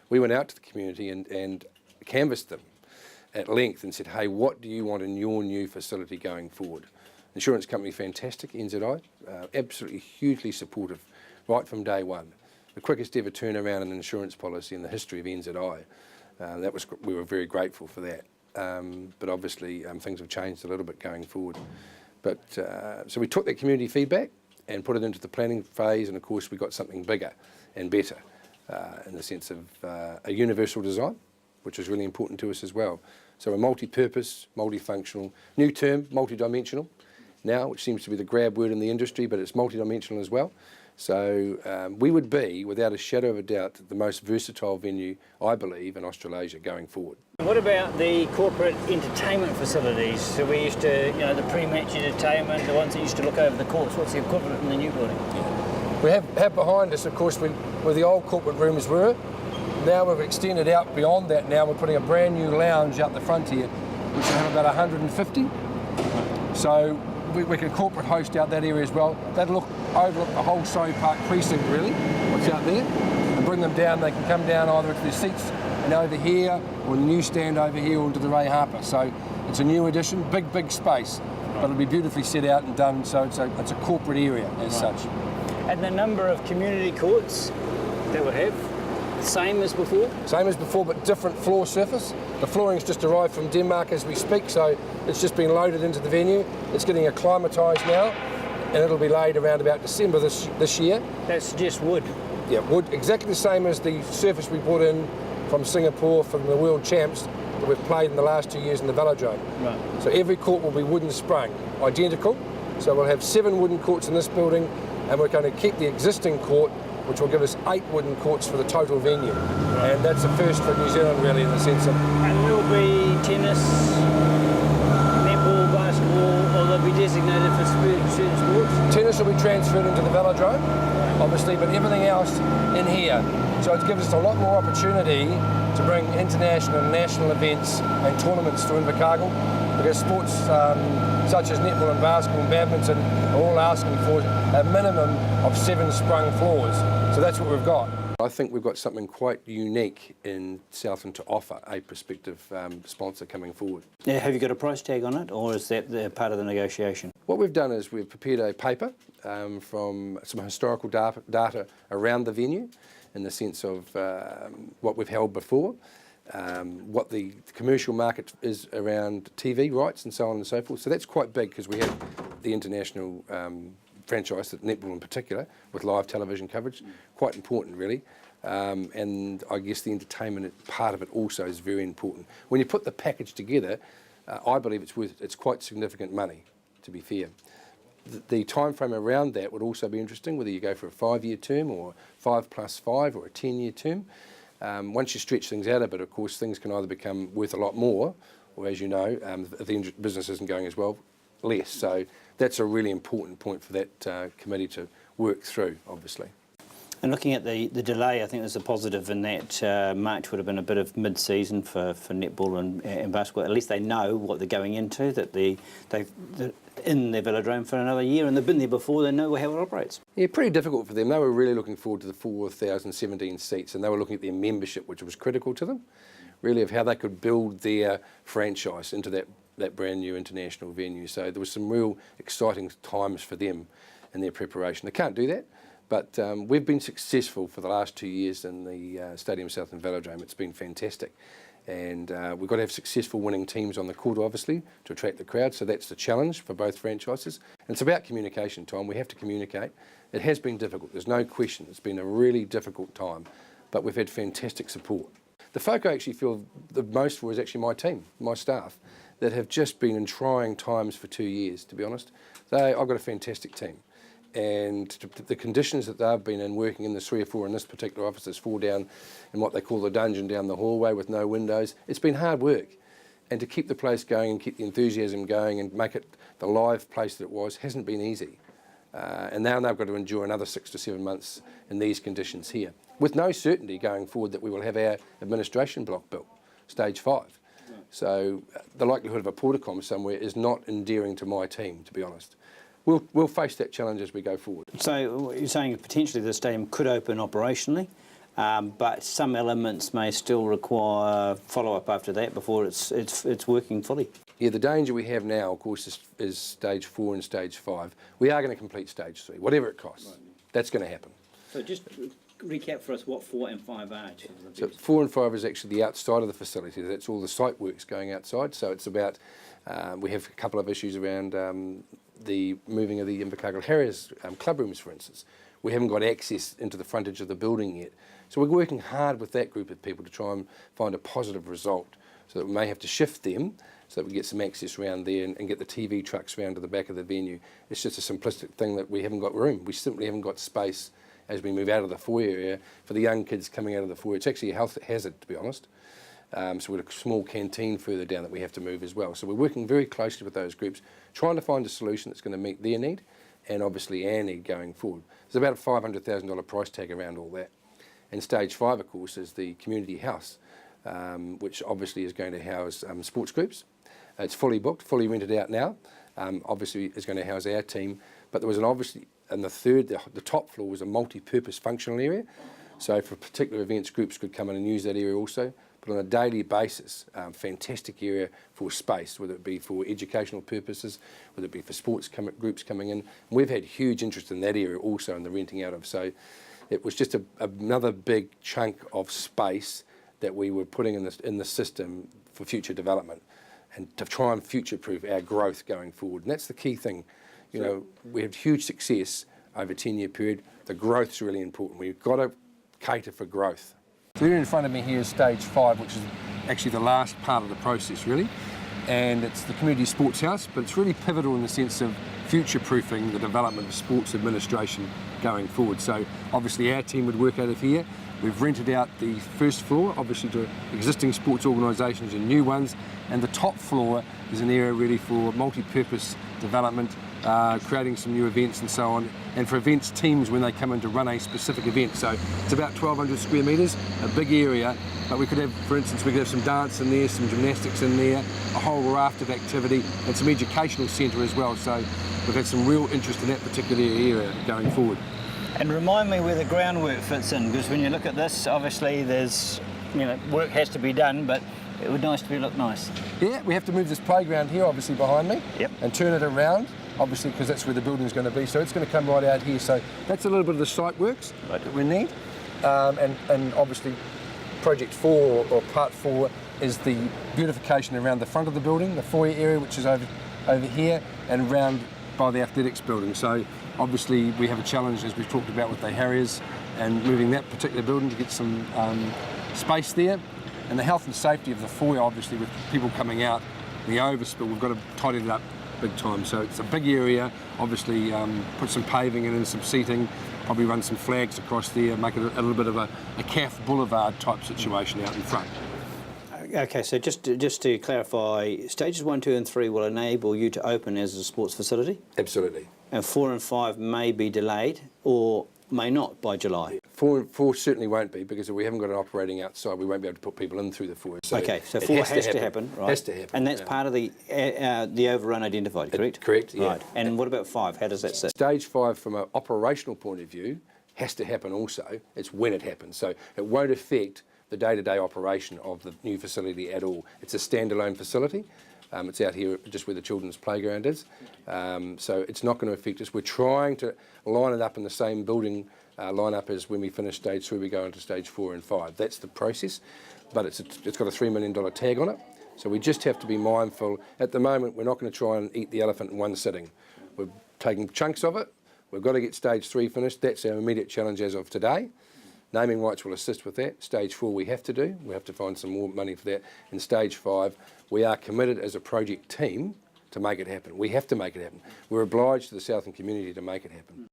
We went out to the community and canvassed them at length and said, hey, what do you want in your new facility going forward? Insurance company, fantastic, NZI, absolutely hugely supportive right from day one. The quickest ever turnaround in an insurance policy in the history of NZI. We were very grateful for that. But obviously things have changed a little bit going forward. But so we took that community feedback and put it into the planning phase, and of course we got something bigger and better in the sense of a universal design, which was really important to us as well. So a multi-purpose, multifunctional, new term, multidimensional now, which seems to be the grab word in the industry, but it's multidimensional as well. So we would be, without a shadow of a doubt, the most versatile venue, I believe, in Australasia going forward. What about the corporate entertainment facilities? So we used to, the pre-match entertainment, the ones that used to look over the courts. What's the equivalent in the new building? We have behind us, of course, where the old corporate rooms were. Now we've extended out beyond that now. We're putting a brand new lounge out the front here, which will have about 150. So we can corporate host out that area as well. That'll overlook the whole Surrey Park precinct, really, what's out there, and bring them down. They can come down either to their seats and over here, or the new stand over here, or to the Ray Harper. So it's a new addition, big space, but it'll be beautifully set out and done. So it's a corporate area as such. And the number of community courts that we have, same as before? Same as before, but different floor surface. The flooring's just arrived from Denmark as we speak, so it's just been loaded into the venue. It's getting acclimatised now, and it'll be laid around about December this year. That's just wood? Yeah, wood, exactly the same as the surface we brought in from Singapore from the World Champs that we've played in the last 2 years in the Velodrome. Right. So every court will be wooden sprung, identical. So we'll have 7 wooden courts in this building, and we're going to keep the existing court, which will give us 8 wooden courts for the total venue. Right. And that's the first for New Zealand, really, in the sense of... And there'll be tennis, netball, basketball, or they'll be designated for certain sports? Tennis will be transferred into the Velodrome, obviously, but everything else in here. So it gives us a lot more opportunity to bring international and national events and tournaments to Invercargill, because sports such as netball and basketball and badminton are all asking for a minimum of 7 sprung floors. So that's what we've got. I think we've got something quite unique in Southland to offer a prospective sponsor coming forward. Yeah, have you got a price tag on it, or is that part of the negotiation? What we've done is we've prepared a paper from some historical data around the venue, in the sense of what we've held before, what the commercial market is around TV rights and so on and so forth. So that's quite big, because we have the international franchise, netball in particular, with live television coverage, quite important really. And I guess the entertainment part of it also is very important. When you put the package together, I believe it's quite significant money, to be fair. The time frame around that would also be interesting, whether you go for a 5-year term or 5+5 or a 10-year term. Once you stretch things out a bit, of course, things can either become worth a lot more, or, as you know, if the business isn't going as well, less. So that's a really important point for that committee to work through, obviously. And looking at the delay, I think there's a positive in that March would have been a bit of mid-season for netball and basketball. At least they know what they're going into, that they're in their velodrome for another year, and they've been there before, they know how it operates. Yeah, pretty difficult for them. They were really looking forward to the 4,017 seats, and they were looking at their membership, which was critical to them, really, of how they could build their franchise into that brand new international venue. So there was some real exciting times for them in their preparation. They can't do that. But we've been successful for the last 2 years in the Stadium Southland Velodrome. It's been fantastic. And we've got to have successful winning teams on the court, obviously, to attract the crowd. So that's the challenge for both franchises. And it's about communication, Tom. We have to communicate. It has been difficult. There's no question. It's been a really difficult time. But we've had fantastic support. The folk I actually feel the most for is actually my team, my staff, that have just been in trying times for 2 years, to be honest. I've got a fantastic team. And the conditions that they've been in, working in the 3 or 4 in this particular office, there's 4 down in what they call the dungeon down the hallway with no windows. It's been hard work. And to keep the place going and keep the enthusiasm going and make it the live place that it was hasn't been easy. And now they've got to endure another 6 to 7 months in these conditions here, with no certainty going forward that we will have our administration block built, stage 5. So the likelihood of a portacom somewhere is not endearing to my team, to be honest. We'll face that challenge as we go forward. So you're saying potentially the stadium could open operationally. but some elements may still require follow-up after that before it's working fully. Yeah, the danger we have now, of course, is stage 4 and stage 5. We are going to complete stage 3, whatever it costs. Right. That's going to happen. So just recap for us what 4 and 5 are. So 4 and 5 is actually the outside of the facility. That's all the site works going outside. So it's about, we have a couple of issues around the moving of the Invercargill Harriers club rooms, for instance. We haven't got access into the frontage of the building yet. So we're working hard with that group of people to try and find a positive result, so that we may have to shift them so that we get some access around there and get the TV trucks around to the back of the venue. It's just a simplistic thing that we haven't got room. We simply haven't got space as we move out of the foyer area for the young kids coming out of the foyer. It's actually a health hazard, to be honest. So we've got a small canteen further down that we have to move as well. So we're working very closely with those groups, trying to find a solution that's going to meet their need and obviously our need going forward. There's about a $500,000 price tag around all that. And stage 5, of course, is the community house, which obviously is going to house sports groups. It's fully booked, fully rented out now. Obviously, it's going to house our team. But there was and the top floor was a multi-purpose functional area. So for particular events, groups could come in and use that area also. But on a daily basis, fantastic area for space, whether it be for educational purposes, whether it be for sports groups coming in. And we've had huge interest in that area also in the renting out of. So it was just another big chunk of space that we were putting in the system for future development and to try and future-proof our growth going forward. And that's the key thing. You know, we had huge success over a 10-year period. The growth's really important. We've got to cater for growth. So here in front of me here is stage 5, which is actually the last part of the process, really. And it's the community sports house, but it's really pivotal in the sense of future-proofing the development of sports administration going forward. So obviously our team would work out of here. We've rented out the first floor, obviously to existing sports organisations and new ones, and the top floor is an area really for multi-purpose development, creating some new events and so on, and for events teams when they come in to run a specific event. So it's about 1,200 square metres, a big area, but we could have, for instance, we could have some dance in there, some gymnastics in there, a whole raft of activity, and some educational centre as well. So we've had some real interest in that particular area going forward. And remind me where the groundwork fits in, because when you look at this, obviously there's, work has to be done, but it would look nice. Yeah, we have to move this playground here, obviously behind me, yep, and turn it around, obviously because that's where the building's going to be. So it's going to come right out here. So that's a little bit of the site works that we need, and obviously project 4 or part 4 is the beautification around the front of the building, the foyer area, which is over here, and round by the athletics building. So obviously we have a challenge, as we've talked about, with the Harriers and moving that particular building to get some space there. And the health and safety of the foyer, obviously, with people coming out, the overspill, we've got to tidy it up big time. So it's a big area, obviously put some paving in and some seating, probably run some flags across there, make it a little bit of a calf boulevard type situation out in front. Okay, so just to clarify, stages 1, 2 and 3 will enable you to open as a sports facility? Absolutely. And 4 and 5 may be delayed or may not by July? 4 certainly won't be, because if we haven't got an operating outside, we won't be able to put people in through the foyer. So okay, so 4 has to happen, right? Has to happen. And that's part of the overrun identified, correct? Correct, yeah. Right. And what about 5? How does that sit? Stage 5, from an operational point of view, has to happen also. It's when it happens. So it won't affect the day-to-day operation of the new facility at all. It's a standalone facility. It's out here just where the children's playground is. So it's not going to affect us. We're trying to line it up in the same building line-up as when we finish stage 3, we go into stage 4 and 5. That's the process, but it's got a $3 million tag on it. So we just have to be mindful. At the moment, we're not going to try and eat the elephant in one sitting. We're taking chunks of it. We've got to get stage 3 finished. That's our immediate challenge as of today. Naming rights will assist with that. Stage 4 we have to do. We have to find some more money for that. And stage 5, we are committed as a project team to make it happen. We have to make it happen. We're obliged to the Southland community to make it happen.